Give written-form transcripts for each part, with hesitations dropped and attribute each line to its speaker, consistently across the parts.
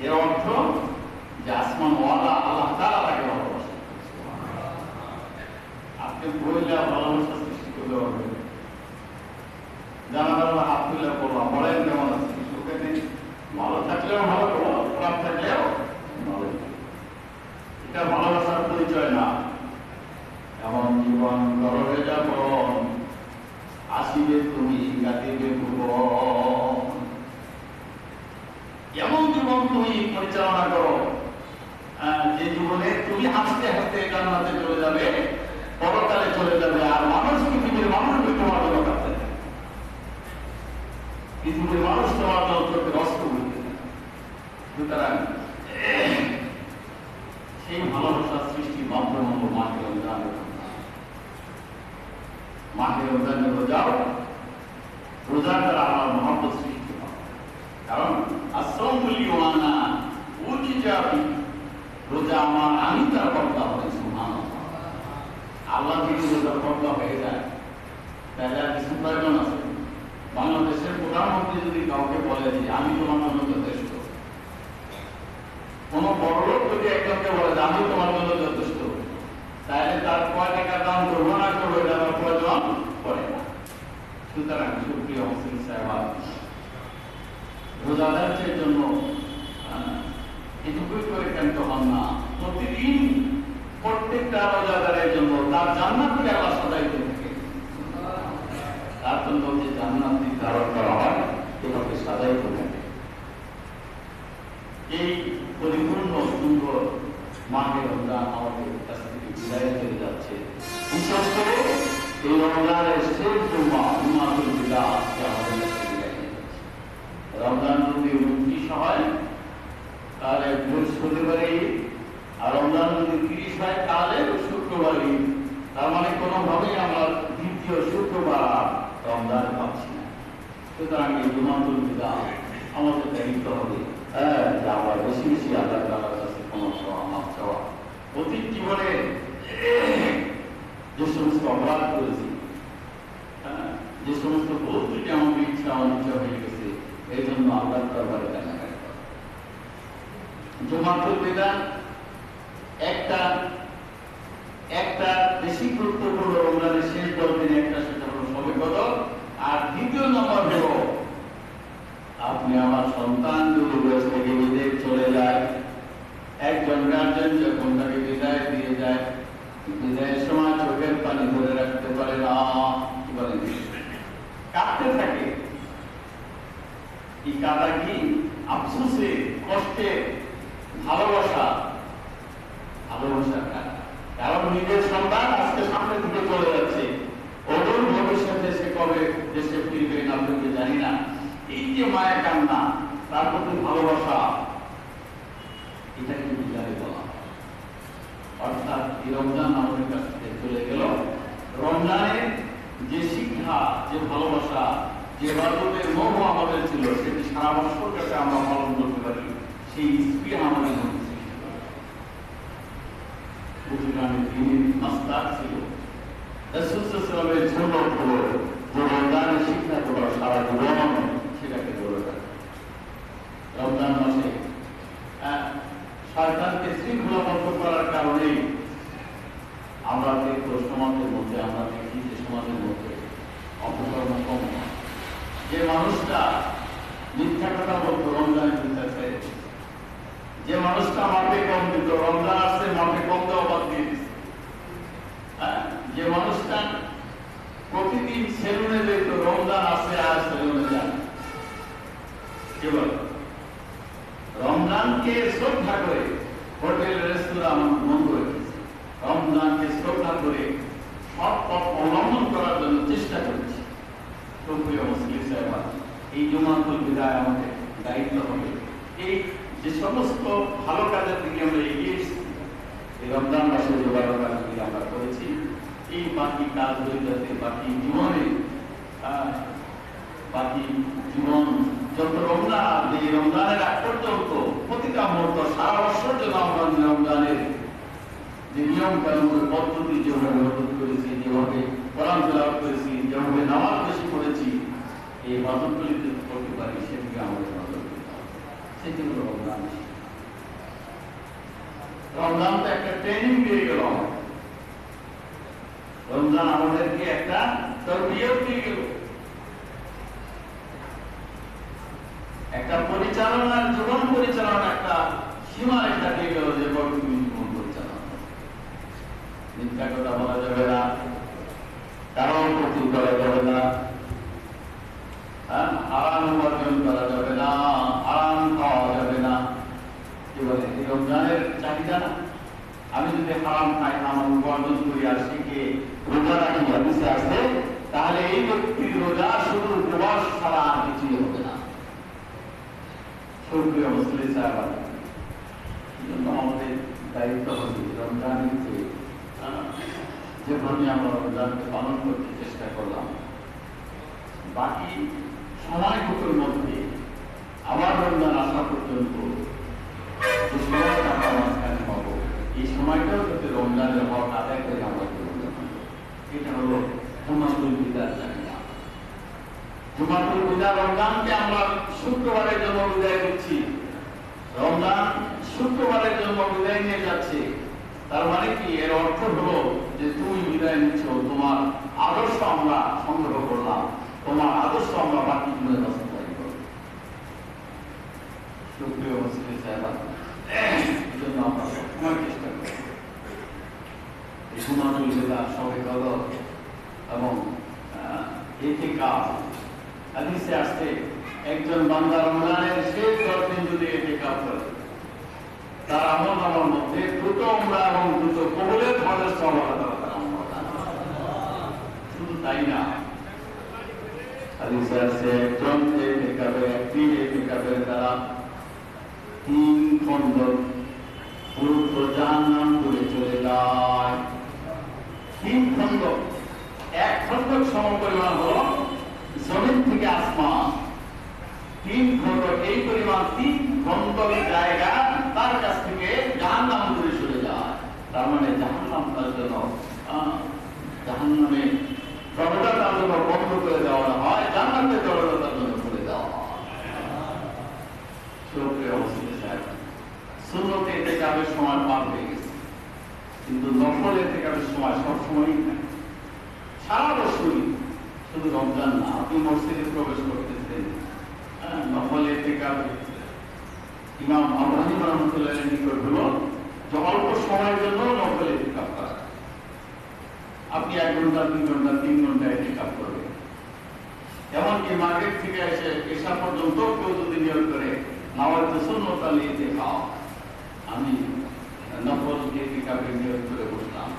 Speaker 1: এর অর্থ যে আসমানওয়ালা আল্লাহ তাআলা তাকে ভালোবাসে। আপনি বললে ভালোবাসা সৃষ্টি করতে পারবেন। জানালা হাত তুলে বললাম বলেন কেমন আছে, সুখে নেই, ভালো থাকলেও ভালো, খারাপ থাকলেও ভালো। এটা ভালোবাসার পরিচয় না। এমন জীবন গর্বে যাব আসিবে তুমি কাটিবে ভুবন। এমন জীবন তুমি পরিচালনা করো যে জীবনে তুমি হাসতে হাসতে জান্নাতে চলে যাবে, পরকালে চলে যাবে, আর মানুষ পৃথিবীর মানুষ তোমার জন্য কাঁদতে থাকে। পৃথিবীর মানুষ তোমার জন্য চোখে রস্ত বলতে। সুতরাং সেই ভালোবাসার সৃষ্টির মাধ্যম হল মাহে রমজান। মাহে রমজানের রোজাও রোজার দ্বারা আমার মহব্বত সৃষ্টি হয়। কারণ আসসামুল ইয়ানা উজিজাবি, রোজা আমার আমি তার কর্তা হই। সুবহানাল্লাহ। আল্লাহ যদি রোজার কর্তা হয়ে যায় তাহলে আর কিছু প্রয়োজন আছে? বাংলাদেশের প্রধানমন্ত্রী যদি কাউকে বলে যে আমি তোমার জন্য যথেষ্ট, কোন বড় লোক যদি একজনকে বলে যে আমি তোমার জন্য যথেষ্ট, তাহলে তার কয় টাকা দাম করবো না করবো এটা আমার প্রয়োজন পড়ে না। সুতরাং সুপ্রিয় মুসলিম সাহেব, রোজাদারদের জন্য এটুকুই করে কেন্দ্র হন না, প্রতিদিন প্রত্যেকটা রোজাদারের জন্য তার জান্নাতকে আল্লাহ সাজাইতে থাকে। তার জন্য যে জান্নাত নির্ধারণ করা হয় এভাবে সাজাইতে থাকে। এই পরিপূর্ণ সুন্দর মাহে রমজান আমাদের কাছ থেকে বিদায় হয়ে যাচ্ছে। বিশেষ করে এই রমজানের শেষ জুমা জুমাতুল বিদা আজকে আমাদের কাছে বিদায় হয়ে যাচ্ছে। রমজান যদি 29 হয় তাহলে বৃহস্পতিবারে, আর রমজান যদি 30 হয় তাহলে শুক্রবারে। তার মানে কোনোভাবেই আমরা দ্বিতীয় শুক্রবার রমজান পাচ্ছি না। সুতরাং এই জুমাতুল বিদা আমাদের দায়িত্ব হবে যে আমরা বেশি বেশি আল্লাহ তাআলার কাছে ক্ষমা চাওয়া, মাফ চাওয়া। অতীত জীবনে যে সমস্ত অপরাধ করেছি, যে সমস্ত ভুল থেকে আমাদের ইচ্ছা অনিচ্ছা হয়ে গেছে, এই জন্য আল্লাহর দরবারে কান্নাকাটি করা। জুমাতুল বিদা একটা বেশি গুরুত্বপূর্ণ রমজানের শেষ 10 দিনে একটা, সেটা হলো শবে কদর। আর দ্বিতীয় নম্বর হলো আপনি আমার সন্তান যদি বয়স থেকে বিদেশ চলে যায়, একজন গার্জেন যখন তাকে বিদায় দিয়ে যায়, বিদায়ের সময় চোখের পানি ধরে রাখতে পারে না, কি বলে কাঁদতে থাকে। এই কাঁদা কি আফসোসে, কষ্টে, ভালোবাসার কাঁদা। কারণ নিজের সন্তান আজকে সামনে থেকে চলে যাচ্ছে, ওদের ভবিষ্যতে সে কবে দেশে ফিরবে না ফিরবে জানি না। এই যে মায়া কান্না, তার প্রতি ভালোবাসা, এটাকে বিদায় বলা। অর্থাৎ এই রমজান আমাদের কাছ থেকে চলে গেল। রমজানের যে শিক্ষা, যে ভালোবাসা, যে ইবাদতের মোহ আমাদের ছিল, সেটি সারা বছর কাছে আমরা পালন করতে পারি, সেই স্পৃহা আমাদের মধ্যে সৃষ্টি করে। প্রতিদিনের দিনের নাস্তা ছিল রাসূল সাল্লাল্লাহু আলাইহি ওয়াসাল্লামের জন্য হলো যে রমজানের শিক্ষাগুলো সারা জীবন সেটাকে ধরে রাখে। রমজান মাসে শয়তানকে শৃঙ্খলাবদ্ধ করার কারণে আমরা দেখব সমাজের মধ্যে, আমরা দেখি যে সমাজের মধ্যে অপকর্ম কম হয়। যে মানুষটা মিথ্যা কথা বলতো রমজানের ভিতরে, যে মানুষটা মাপে কম দিত, রমজান আসছে মাপে কম দেওয়া বাদ দিয়ে দিচ্ছে। যে মানুষটা প্রতিদিন সেলুনে যেত, রমজান আসছে আর সেলুনে যায়। কি বল? রমজানকে শ্রদ্ধা করে হোটেল রেস্তোরাঁ বন্ধ রেখেছে। রমজানকে শ্রদ্ধা করে সব পথ অবলম্বন করার জন্য চেষ্টা করছি। প্রিয় মুসলিম সাহেব, এই জুমাতুল বিদায় আমাদের দায়িত্ব হবে। এই যে সমস্ত ভালো কাজের দিকে আমরা এগিয়ে এসেছি, এই রমজান মাসে যে ভালো কাজগুলি আমরা করেছি, এই বাকি কাজগুলি যাতে বাকি জীবন যত রমজান, এই রমজানের আগ পর্যন্ত প্রতিটা মুহূর্ত সারা বছর জন্য আমরা রমজানের যে নিয়ম কানুন পদ্ধতি যেভাবে অনুভূত করেছি, যেভাবে কোরআন তেলাওয়াত করেছি, যেভাবে নামাজ বেশি পড়েছি, এই ইবাদতগুলি করতে পারি, সেদিকে আমাদের নজর দিতে হবে। সেটি হলো রমজান। রমজান তো একটা ট্রেনিং দিয়ে গেল, রমজান আমাদেরকে একটা তরবিয়ত দিয়ে গেল, একটা পরিচালনার জীবন পরিচালনা একটা সীমারেখা দিয়ে গেল যে তুমি জীবন পরিচালনা। মিথ্যা কথা বলা যাবে না, কারণ ক্ষতি করা যাবে না, হারাম উপার্জন করা যাবে না, হারাম খাওয়া যাবে না। কি বলে এই রমজানের চাহিদা না? আমি যদি হারাম খাই, আমার উপার্জন করি আর শিখে রোজা রাখি হাদিসে আসে, তাহলে এই ব্যক্তির রোজা শুধু উপবাস ছাড়া আর কিছুই হবে না। সক্রিয় মুসলিম সাহেব, আমাদের দায়িত্ব হবে রমজানের যেভাবে আমরা রমজানকে পালন করতে চেষ্টা করলাম, বাকি সময়টুকুর মধ্যে আবার রমজান আসা পর্যন্ত যে সময়টা আমরা মাঝখানে পাবো, এই সময়টাও যাতে রমজানের হক আদায় করে আমরা রমজান, এটা হলো জুমাতুল বিদার চাহিদা। জুমাতুল বিদা, রমজানকে আমরা শুক্রবারের জন্য বিদায় দিচ্ছি, রমজান শুক্রবারের জন্য বিদায় নিয়ে যাচ্ছে। তার মানে কি? এর অর্থ হলো যে তুমি বিদায় নিচ্ছ, তোমার আদর্শ আমরা সংগ্রহ করলাম, তোমার আদর্শ আমরা বাকি জীবনে বাস্তবায়ন করব। সুপ্রিয় মুসলিম সাহেব, এই জন্য আমরা সবসময় চেষ্টা করি এই জুমাতুল বিদা, শবে কদর এবং ইতিকাফ। হাদিসে আসছে একজন বান্দা রমজানের শেষ 10 দিন যদি ইতিকাফ করে, তার আমলনামার মধ্যে 2টো উমরা এবং 2টো কবুলের হজের সওয়াব আল্লাহ তাআলা। শুধু তাই না, হাদিসে আসছে একজন একটি ইতিকাফের দ্বারা 3 খণ্ডক পুরো জাহান্নাম করে চলে যায়। 3 খণ্ডক, 1 খণ্ডক সমপরিমাণ হলো জমিন থেকে আসমান। 3 খণ্ডক, এই পরিমাণ 3 খণ্ডক জায়গা তার কাছ থেকে জাহান্নাম দূরে চলে যায়। তার মানে জাহান্নাম তার জন্য, জাহান্নামে দরজা তার জন্য বন্ধ করে দেওয়া হয়, জান্নাতের দরজা তার জন্য খুলে দেওয়া হয়। সুপ্রিয় মুসলিম সাহেব, সুন্নতে ইতিকাফের সময় পার হয়ে গেছে, কিন্তু নফল ইতিকাফের সময় সবসময়ই না, সারা বছরই, শুধু রমজান না। আপনি মসজিদে প্রবেশ করতেছেন, নফল ইতিকাফ ইমাম আবু হানিফা রাহমাতুল্লাহ নিকট হলো যে অল্প সময়ের জন্য নফল ইতিকাফ করা। আপনি 1 ঘন্টা, 2 ঘন্টা, 3 ঘন্টা ইতিকাফ করবেন। এমনকি মাগরিব থেকে এসে এশা পর্যন্ত কেউ যদি নিয়ত করে নাওয়াইতু সুন্নাতাল ইতিকাফ, আমি নফল ইতিকাফের নিয়ত করে বসলাম,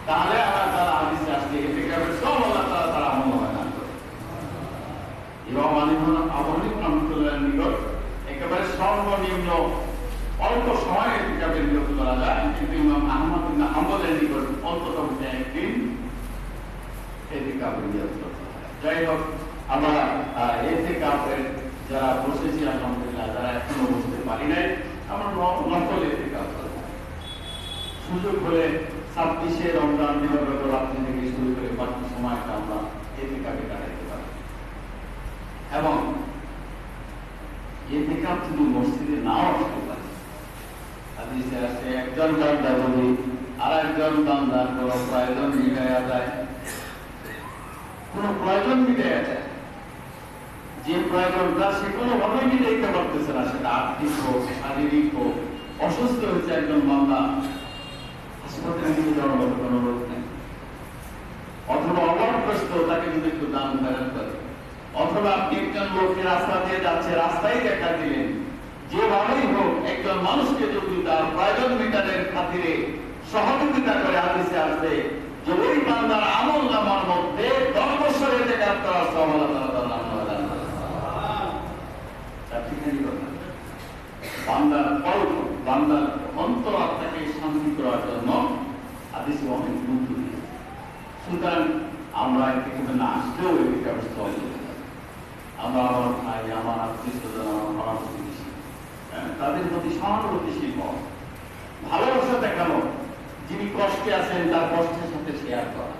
Speaker 1: তাহলে আল্লাহ তাআলা হাদিসে আসছে ইতিকাফের সব আল্লাহ তাআলা তার আমল দান করে। ইমাম আবু হানিফা রাহমাতুল্লাহ নিকট একেবারে সর্বনিম্ন অল্প সময়ে ইতিকাফের নিয়ত করা যায়, কিন্তু ইমাম আহমদ ইবনে হাম্বলের নিকট অন্তত 1 দিন ইতিকাফের নিয়ত করতে হয়। যাই হোক, আমরা ইতিকাফের যারা বসেছি আলহামদুলিল্লাহ, যারা এখনো বসতে পারি নাই, আমরা নফল ইতিকাফ করব। সুযোগ হলে 26শে রমজান দিবাগত রাত্রি থেকে শুরু করে বাকি সময়টা আমরা ইতিকাফে কাটাতে পারি। এবং ইতিকাফ যদি মসজিদে নাও আসতে পারে, হাদিসে আছে একজন বান্দা যদি আরেকজন বান্দার কোনো প্রয়োজন মিটাইয়া যায়, কোনো প্রয়োজন মিটাইয়া যায়, যে প্রয়োজনটা সে কোনোভাবেই মিটাইতে পারতেছে না, সেটা আর্থিক হোক, শারীরিক হোক, অসুস্থ হয়েছে একজন বান্দা, হাসপাতালে নিয়ে যাওয়ার মতো কোনো রোগ নেই, অথবা অভাবগ্রস্ত, তাকে যদি একটু দান ফেরত করে, অথবা একজন লোককে রাস্তা দিয়ে যাচ্ছে, রাস্তায় দেখা দিলেন, যেভাবেই হোক একজন মানুষকে যদি তার প্রয়োজন মেটানোর খাতিরে সহযোগিতা করে, হাদিসে আসবে যে ওই বান্দার আমলনামার মধ্যে 10 বছরের ইতিকাফ করার সওয়াব আল্লাহ তাআলা দান করেন। ঠিকানি কথা, বান্দার কল্প, বান্দার অন্তরাত্মাকে শান্তি করার জন্য হাদিসে অনেক গুরুত্ব দিয়েছে। সুতরাং আমরা এখানে না আসলেও ইতিকাফের সওয়াব পেতে পারি। আমরা আমার ভাই, আমার আত্মীয়স্বজন, আমার পাড়া প্রতিবেশী, তাদের প্রতি সহানুভূতিশীল হওয়া, ভালোবাসা দেখানো, যিনি কষ্টে আছেন তার কষ্টের সাথে শেয়ার করা।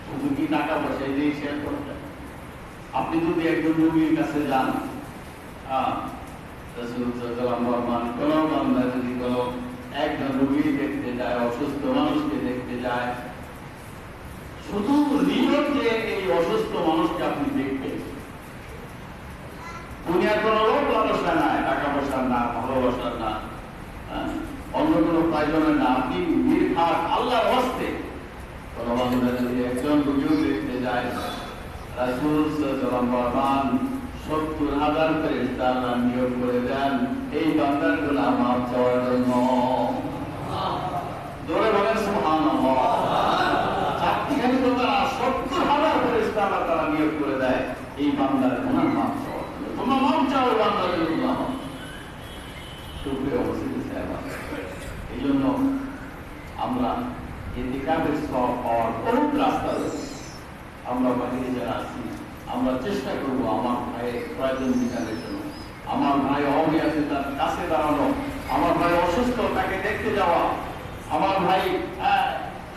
Speaker 1: শুধু কি টাকা পয়সা দিয়ে শেয়ার করা যায়? আপনি যদি একজন রোগীর কাছে যান, রাসূল সাল্লাল্লাহু আলাইহি ওয়াসাল্লাম কোন বান্দা যদি কোন একজন রোগী দেখতে যায়, অসুস্থ মানুষকে দেখতে যায়, শুধু নিয়ত যে এই অসুস্থ মানুষকে আপনি দেখবেন, দুনিয়ার কোনো লোক লালসা নাই, টাকা পয়সার না, ভালোবাসার না, অন্য কোনো প্রয়োজনের না, আপনি নির্ঘাত আল্লাহর হস্তে কোন বান্দা যদি একজন রোগীও দেখতে যায়, রাসূল সাল্লাল্লাহু আলাইহি ওয়াসাল্লাম ৭০,০০০ ফেরেশতা আল্লাহ নিয়োগ করে দেন এই বান্দার গুনাহ মাফ চাওয়ার জন্য। জোরে বলেন সুবহানাল্লাহ। চারটিখানি তো তারা ৭০,০০০ ফেরেশতা আল্লাহ তারা নিয়োগ করে দেয় এই বান্দার গুনাহ মাফ চাওয়ার জন্য। তোমরা মাফ চাও বান্দার গুনাহ। সুপ্রিয় উপস্থিতি সাহেব, এই জন্য আমরা ইতিকাফের সওয়াব পাওয়ার বহুত রাস্তা রয়েছে। আমরা বাহিরে যারা আছি আমরা চেষ্টা করবো আমার ভাইয়ের প্রয়োজন মেটানোর জন্য, আমার ভাই অভাবে আছে তার কাছে দাঁড়ানো, আমার ভাই অসুস্থ তাকে দেখতে যাওয়া, আমার ভাই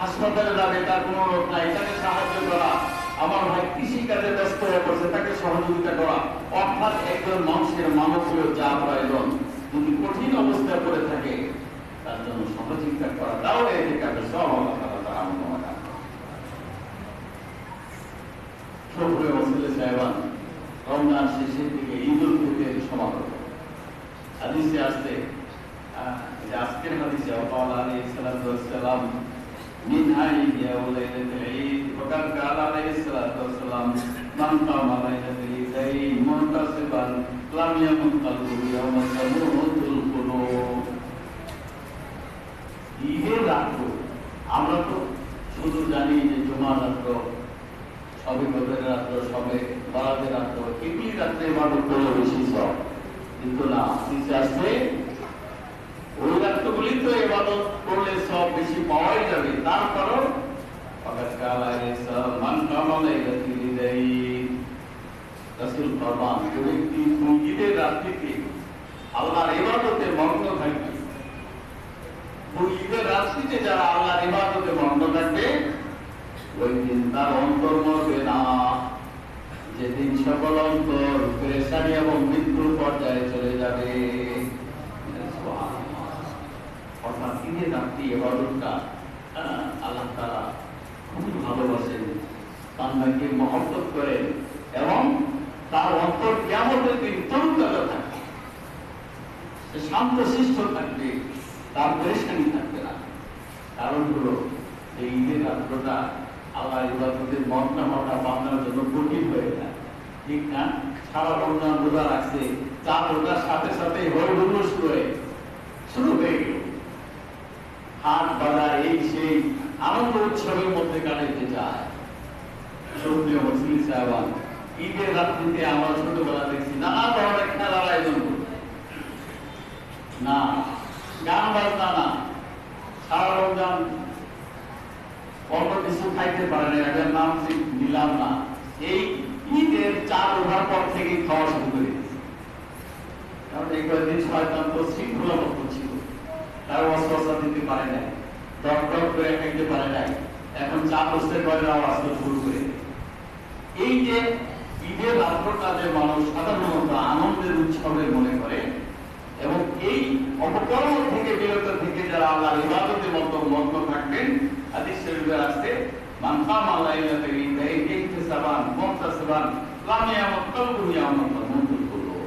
Speaker 1: হাসপাতালে যাবে তার কোনো লোক নাই তাকে সাহায্য করা, আমার ভাই কৃষি কাজে ব্যস্ত হয়ে পড়ছে তাকে সহযোগিতা করা। অর্থাৎ একজন মানুষের মানবীয় যা প্রয়োজন যদি কঠিন অবস্থায় পড়ে থাকে তার জন্য সহযোগিতা করা, তাহলে ইতিকাফের সওয়াব আল্লাহ তাআলা তার আমল নামায় দান করেন। সুপ্রিয় মুসলিম সাহেবান, রমজান শেষের দিকে ঈদুল ফিতরের সমাগম হাদিসে আসছে, যে আজকের হাদিসে আল্লাহ আলাইহিস সালাতু ওয়াস সালাম মিনহাই ইয়াউলাইলাতুল ঈদ ওয়াকান কালা আলাইহিস সালাতু ওয়াস সালাম মান কামা লাইলাতুল ঈদাইন মুনতাসিবান লাম ইয়ামুত কলবুহু ইয়াওমা তামুতুল কুলুব। ঈদের রাত আমরা তো শুধু জানি যে জুমার রাত, সবে কদরের রাত্র, সবে বরাতের রাত্র, এগুলি রাত্রে ইবাদত করলে বেশি সওয়াব, কিন্তু না হাদিসে আসছে ওই রাত্রগুলি তো ইবাদত করলে সওয়াব বেশি পাওয়াই যাবে। তারপরও ফাকাত কালা আলাইহিস সালাম মান কামা লাইলাতুল ঈদাইন, রাসূল ফরমান যে ব্যক্তি ঈদের রাত্রিতে আল্লাহর ইবাদতে মগ্ন থাকবে, ঈদের রাত্রিতে যারা আল্লাহর ইবাদতে মগ্ন থাকবে ওই দিন তার অন্তর মরবে না, যেদিন সকল অন্তর পেরেশানি এবং মৃত্যুর পর্যায়ে চলে যাবে। অর্থাৎ ঈদের রাত্রি ইবাদতটা আল্লাহ তাআলা খুবই ভালোবাসেন, বান্দাকে মহব্বত করেন এবং তার অন্তর কিয়ামতের দিন তরুণতা থাকবে, শান্ত শিষ্ট থাকবে, তার পেরেশানি থাকবে না। কারণ হলো এই ঈদের রাত্রটা আল্লাহ ইবাদতের মগ্ন হওয়াটা বান্দার জন্য কঠিন হয়ে যায়, ঠিক না? সারা রমজান রোজা রাখছে, চার রোজার সাথে সাথে হই হুল্লোড় শুরু হয়ে গেল, হাট বাজার এই সেই আনন্দ উৎসবের মধ্যে কাটাইতে যায়। সুপ্রিয় মুসলিম সাহেবান, ঈদের রাত্রিতে আমরা ছোটবেলা দেখছি নানা ধরনের খেলার আয়োজন করত, না গান বাজনা না, সারা রমজান অন্য কিছু খাইতে পারে না, এটার নাম নিলাম না, এই ঈদের 4 ওভার পর থেকে খাওয়া শুরু করে দিয়েছে। কারণ এই কয়েকদিন শয়তান তো শৃঙ্খলাবদ্ধ ছিল, তার ওয়াসওয়াসা দিতে পারে নাই, ডক করে খাইতে পারে নাই, এখন 4 বছরের পরে আওয়াজ শুরু করে। এই যে ঈদের রাত্রটা যে মানুষ সাধারণত আনন্দের উৎসবের মনে করে এবং এই অপকর্ম থেকে বিরত থেকে যারা আল্লাহর ইবাদতে মগ্ন থাকবেন, হাদিস শরীফে আছে মান কামা লাইলাতুল ঈদাইন ইহতিসাবান মুহতাসিবান লাম ইয়ামুত কলবুহু ইয়াওমা তামুতুল কুলুব।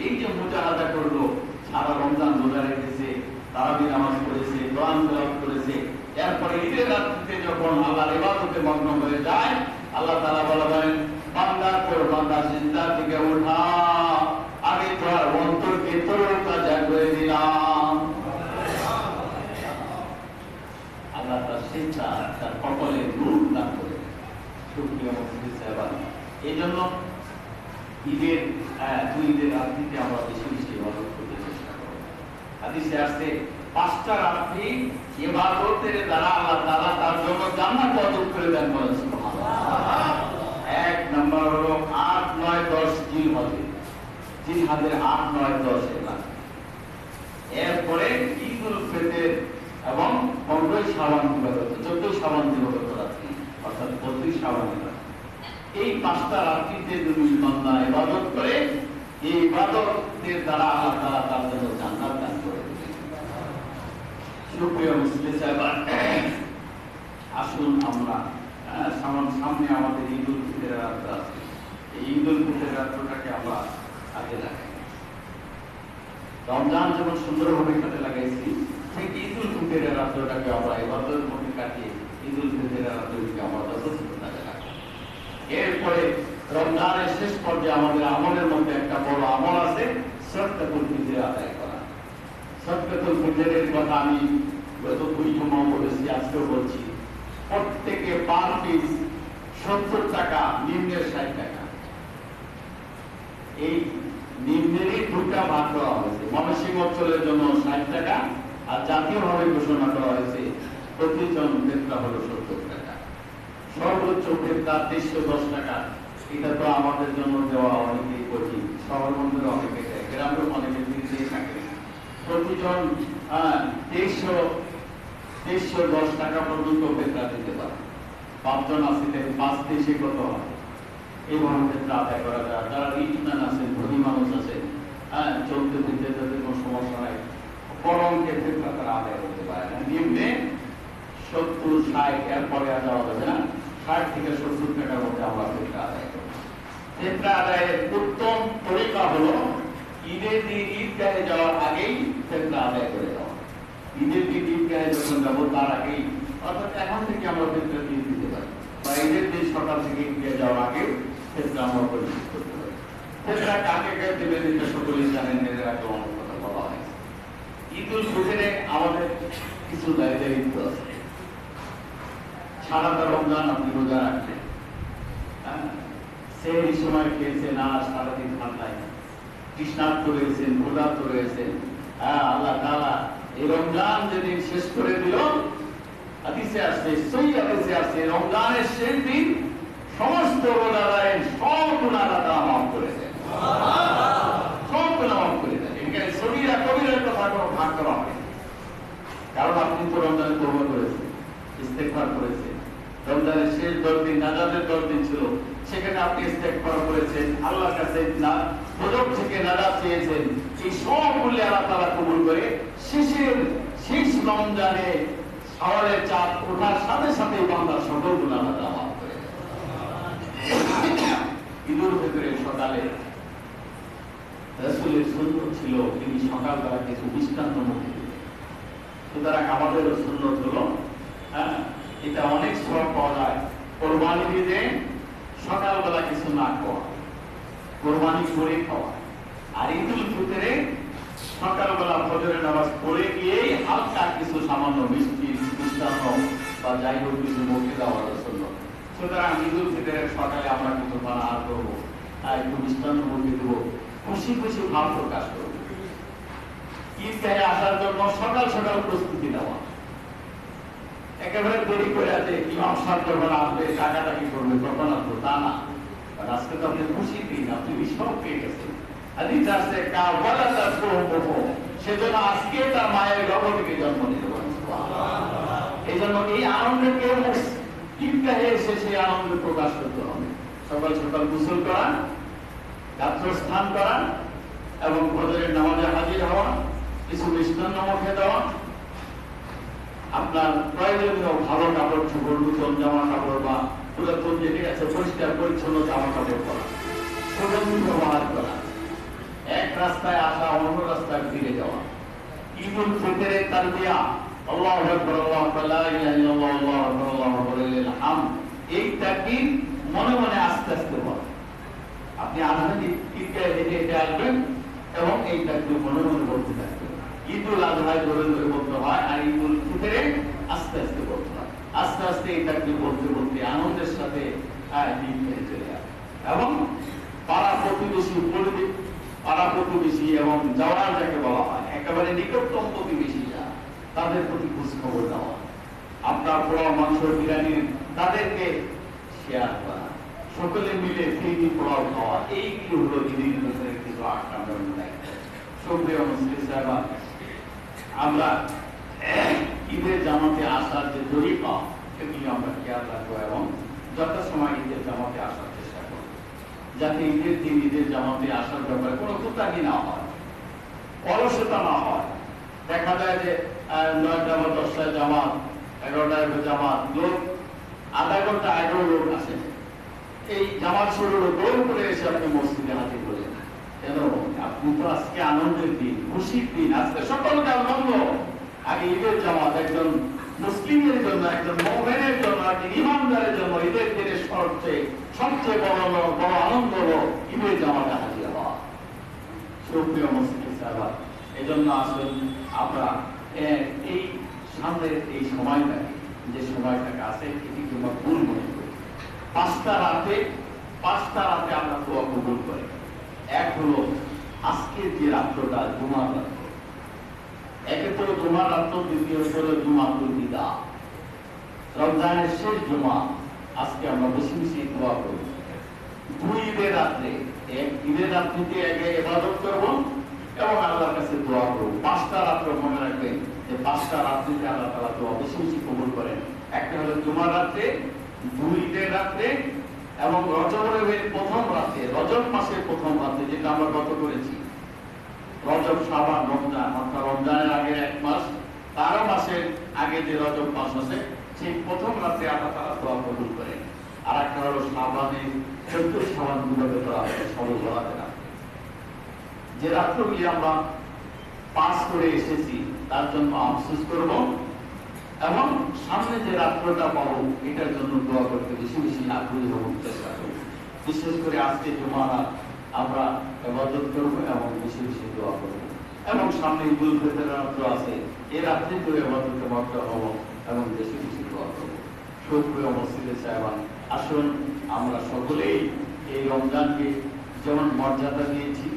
Speaker 1: এই যে মুজাহাদা করলো, সারা রমজান রোজা রেখেছে, তারাবি নামাজ পড়েছে, কোরআন তেলাওয়াত করেছে, এরপরে ঈদের রাত্রিতে যখন আল্লাহর ইবাদতে মগ্ন হয়ে যায়, আল্লাহ তাআলা বলেন বান্দা তোর বান্দা সিজদা থেকে ওঠা, আগে তোর অন্তরকে তরতাজা করে দিলাম। আল্লাহ তার সিজদা তার কপালে নূর দান করে। সুপ্রিয় মুসলিম সাহেবান, এই জন্য ঈদের ঈদের রাত্রিতে আমরা বেশি বেশি ইবাদত করতে চেষ্টা করব। হাদিসে আসছে 5টা রাত্রি ইবাদতের দ্বারা আল্লাহ তাআলা তার জন্য জান্নাত ওয়াজিব করে দেন, বলেন সুবহানাল্লাহ। 1 নম্বর হলো 8, 9, 10 জিলহজের 8, 9, 10 এগুলা। এরপরে ঈদুল ফিতর এবং 15 শাবান দিবস, 14 শাবান দিবস রাত্রি, অর্থাৎ 32 শাবান রাত্রি। এই 5টা রাত্রিতে যদি বান্দা ইবাদত করে, এই ইবাদত ইবাদতের দ্বারা আল্লাহ তাআলা তার জন্য জান্নাত দান করে দিবেন। সুপ্রিয় মুসলিম সাহেবান, আসুন আমরা সামনে আমাদের ঈদ উল ফিতরের রাত আছে। এই ঈদ উল ফিতরের রাতটাকে আমরা আগে রাখি। রমজান যেমন সুন্দরভাবে কাটে লাগাইছি, ঠিক ঈদ উল ফিতরের রাতটাকে আমরা ইবাদতের মধ্যে কাটিয়ে ঈদ উল ফিতরের রাতটাকে আমরা কাজে রাখি। এরপরে রমজানের শেষ পর্যায়ে আমাদের আমলের মধ্যে একটা বড় আমল আছে, সদকাতুল ফিতর আদায় করা। সদকাতুল ফিতরের কথা আমি গত 2 জুমা বলেছি, আজকেও বলছি। প্রত্যেকে পার পিস 70 টাকা, নিম্নের 60 টাকা। এই নিম্নেরই 2টা ভাগ করা হয়েছে। ময়মনসিংহ অঞ্চলের জন্য 60 টাকা, আর জাতীয়ভাবে ঘোষণা করা হয়েছে প্রতিজন ক্রেতা হলো 70 টাকা। সর্বোচ্চ ক্রেতা 310 টাকা। এটা তো আমাদের জন্য দেওয়া অনেকেই কঠিন। শহর মন্দিরে অনেকে দেয়, গ্রামের অনেকে দিয়ে থাকে। প্রতিজন 2310 টাকা পর্যন্ত ক্রেতা দিতে পারে। 5 জন আছে, 5 দেশে কত হয়? এইভাবে ক্ষেত্রে আদায় করা যায়। যারা রিচম্যান আছেন, ধনী মানুষ আছে, চলতে ফিরতে তাদের কোনো সমস্যা নাই, বরং ক্ষেত্রে তারা আদায় করতে পারে না। নিম্নে 70, 60, এরপরে আর যাওয়া যাবে না। 60 থেকে 70 টাকার মধ্যে আমরা ক্ষেত্রে আদায় করব। ক্ষেত্রে আদায়ের উত্তম তরিকা হলো ঈদের দিন ঈদগাহে যাওয়ার আগেই ক্ষেত্রে আদায় করে দেওয়া। ঈদের দিন ঈদগাহে যখন যাবো তার আগেই, অর্থাৎ এখন থেকে আমরা ক্ষেত্রে দিয়ে দিতে পারি, বা ঈদের দিন সকাল থেকে ঈদগাহে যাওয়ার আগে ক্ষেত্রে আমরা পরিশোধ করতে পারি। ক্ষেত্রে কাকে কে দেবেন এটা সকলেই জানেন, এদের আগে অনেক কথা বলা হয়েছে। ঈদ উল ফিতরে আমাদের কিছু দায়িত্ব আছে। সারাটা রমজান আপনি রোজা রাখবেন, সেই সময় খেয়েছে না, সারাদিন ঠান্ডায় তৃষ্ণার্ত রয়েছেন, ক্ষুধার্ত রয়েছেন। আল্লাহ তাআলা এই রমজান যেদিন শেষ করে দিল, হাদিসে আসছে, সহিহ হাদিসে আসছে, রমজানের শেষ দিন সমস্ত রোজাদারের সব গুনাহ আল্লাহ মাফ করে দেন, সব গুনাহ মাফ করে দেন। এখানে সগীরা কবিরার কথা কোনো ভাগ করা হয়, কারণ আপনি তো রমজানে তওবা করেছেন, ইস্তেগফার করেছেন। রমজানের শেষ 10 দিন, নাজাতের 10 দিন ছিল, সেখানে আপনি ইস্তেগফার করেছেন, আল্লাহর কাছে না গজব থেকে নাজাত চেয়েছেন। এই সব মূল্যে আল্লাহ তাআলা কবুল করে শেষ রমজানে সওয়ালের চাঁদ ওঠার সাথে সাথে বান্দার সকল গুনাহ আল্লাহ মাফ করে দেন। ঈদুল ফিতরের সকালে রাসূলের সুন্নাত ছিল তিনি সকালবেলা কিছু মিষ্টান্ন মুখে দিতেন। সুতরাং আমাদেরও সুন্নাত হলো, এটা অনেক সওয়াব পাওয়া যায়, কোরবানি দিতে সকালবেলা কিছু না খাওয়া, কোরবানি করে খাওয়া। আর ঈদুল ফিতরে সকালবেলা ফজরের নামাজ পড়ে গিয়েই হালকা কিছু সামান্য মিষ্টি, মিষ্টান্ন বা যাই হোক কিছু মুখে দেওয়ার জন্য। সুতরাং ঈদুল ফিতরের সকালে আমরা কিছু পানাহার করবো, একটু মিষ্টান্ন মুখে দেবো, খুশি খুশি ভাব প্রকাশ করবো। ঈদগাহে আসার জন্য সকাল সকাল প্রস্তুতি নেওয়া, একেবারে দেরি করে আছে ইমাম সাহেব যখন আসবে টাকাটা কি করবে তখন আসবো, তা না। আজকে তো আপনি খুশি দিন, আপনি সব পেয়ে গেছেন। হাদিস আছে সেজন্য আজকে তার মায়ের গর্ভে জন্ম নিল। এই জন্য এই আনন্দকে ঈদগাহে এসে সেই আনন্দ প্রকাশ করতে হবে। সকাল সকাল গোসল করা, গাত্র স্নান করা এবং ফজরের নামাজে হাজির হওয়া, কিছু মিষ্টান্ন মুখে দেওয়া, আপনার প্রয়োজনীয় ভালো কাপড় চোপড়, নতুন জামা কাপড় বা পুরাতন যেটি আছে পরিষ্কার পরিচ্ছন্ন জামা কাপড় পরা, সুগন্ধি ব্যবহার করা, এক রাস্তায় আসা অন্য রাস্তায় ফিরে যাওয়া। ঈদুল ফিতরের তারবিয়া, আল্লাহু আকবার, আল্লাহু আকবার, লা ইলাহা ইল্লাল্লাহ, আল্লাহু আকবার, আল্লাহু আকবার, লিল হামদ, এই তাকবীর মনে মনে আস্তে আস্তে বলা। আপনি আধুনিক ঈদগাহে হেঁটে হেঁটে আসবেন এবং এই তাকবীর মনে মনে বলতে থাকবেন। ঈদুল আজহায় ধরে ধরে বলতে হয়, আর ঈদুল ফিতরে আস্তে আস্তে বলতে হয়। আস্তে আস্তে এই তাকবীর বলতে বলতে আনন্দের সাথে ঈদগাহে চলে আসে এবং পাড়া প্রতিবেশী এবং যাওয়ার যাকে বলা হয় একেবারে নিকটতম প্রতিবেশীরা, তাদের প্রতি খোঁজ খবর দেওয়া, আপনার পোড়া মাংস বিরিয়ানি তাদেরকে শেয়ার করা, সকলে মিলে ফিরি পোড়াও খাওয়া, এইগুলো হলো ঈদের ভিতরে কিছু আহকাম এবং দায়িত্ব। সুপ্রিয় মুসলিম সাহেব, আমরা ঈদের জামাতে আসার যে তরিকা সেগুলি আমরা খেয়াল রাখবো এবং যথাসময় ঈদের জামাতে আসার চেষ্টা করবো, যাতে ঈদের দিন ঈদের জামাতে আসার ব্যাপারে কোনো কোতাহি না হয়। অলসতা না হয়। দেখা যায় যে 9টা বা 10টায় জামাত, 11টায় জামাত, লোক আধা ঘন্টা আগেও লোক আসে, এই জামাত শুরু হলো, দৌড় করে এসে আপনি মসজিদে হাজির করলেন। কেন? আপনি তো আজকে আনন্দের দিন, খুশির দিন, আজকে সকল কাজ বন্ধ। আগে ঈদের জামাত একজন মুসলিমের জন্য, একজন মুমিনের জন্য, একজন ইমানদারের জন্য ঈদের দিনের সবচেয়ে বড় আনন্দ হলো ঈদের জামাতে হাজির হওয়া। সুপ্রিয় মুসলিম সাহেব, এই জন্য আসুন আমরা এই সামনের এই সময়টাকে, যে সময়টাকে আছে, এটি কিংবা ভুল মনে করি। 5টা রাতে আমরা দোয়া কবুল করি। এক হলো আজকের যে রাত্রটা, জুমার রাত্র, একে তো জুমার রাত্র, দ্বিতীয় হলো জুমাতুল বিদা, রমজানের শেষ জুমা। আজকে আমরা বেশি বেশি দোয়া করি। 2 ঈদের রাত্রে, এক ঈদের রাত্রিতে আগে ইবাদত করব এবং আল্লাহর কাছে দোয়া করব। 5টা রাত্র মনে রাখবেন যে 5টা রাত্রিতে আল্লাহ তাআলা দোয়া বেশি বেশি কবুল করেন। একটা হলো জুমার রাত্রে, 2 ঈদের রাত্রে এবং রজবের প্রথম রাতে, রজব মাসের প্রথম রাতে, যেটা আমরা গত করেছি। রজব, শাবান, রমজান, অর্থাৎ রমজানের আগের 1 মাস, 12 মাসের আগে যে রজব মাস আছে, সেই প্রথম রাতে আল্লাহ তাআলা দোয়া কবুল করেন। আর একটা হলো শাবানের 14 শাবান গুলোকে করা হয়, সবে বরাতে রাতে। যে রাত্রগুলি আমরা পাস করে এসেছি তার জন্য আফসোস করব এবং সামনে যে রাত্রটা পাবো এটার জন্য দোয়া করতে বেশি বেশি আগ্রহী হব, চেষ্টা করব। বিশেষ করে আজকে জুমার রাত আমরা ইবাদত করব এবং বেশি বেশি দোয়া করব। এবং সামনে ঈদুল ফিতরের রাত্র আছে, এই রাত্রে তো ইবাদতে মগ্ন হব এবং বেশি বেশি দোয়া করব। সুপ্রিয় মসজিদে সাহেবান, আসুন আমরা সকলেই এই রমজানকে যেমন মর্যাদা দিয়েছি,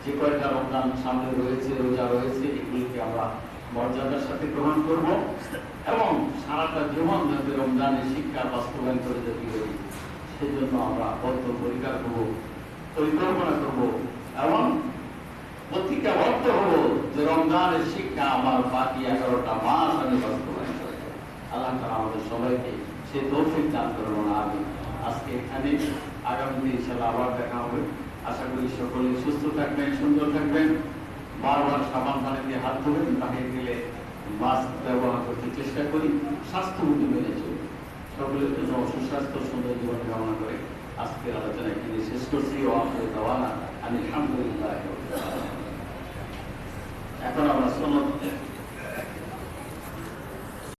Speaker 1: যে কয়েকটা রমজান সামনে রয়েছে, রোজা রয়েছে, এগুলিকে আমরা মর্যাদার সাথে গ্রহণ করব এবং সারাটা জীবন যাতে রমজানের শিক্ষা বাস্তবায়ন করে যেতে পারি সেজন্য আমরা পরিকল্পনা করব এবং প্রতিজ্ঞাবদ্ধ হব যে রমজানের শিক্ষা আমার বাকি 11টা মাস আমি বাস্তবায়ন করে যাব। আল্লাহ তাআলা আমাদের সবাইকে সে তৌফিক দান করুন। আমি আজকে এখানে, আগামীতে ইনশাআল্লাহ আবার দেখা হবে। আশা করি সকলে সুস্থ থাকবেন, সুন্দর থাকবেন, বারবার সাবান পানি দিয়ে হাত ধরবেন, বাহিরে গেলে মাস্ক ব্যবহার করতে চেষ্টা করি, স্বাস্থ্যবিধি মেনে চলবে। সকলের জন্য সুস্বাস্থ্য, সুন্দর জীবন কামনা করে আজকের আলোচনা এখানে শেষ করছি। ও আখিরু দাওয়ানা আলহামদুলিল্লাহ। এখন আমরা সুন্নাত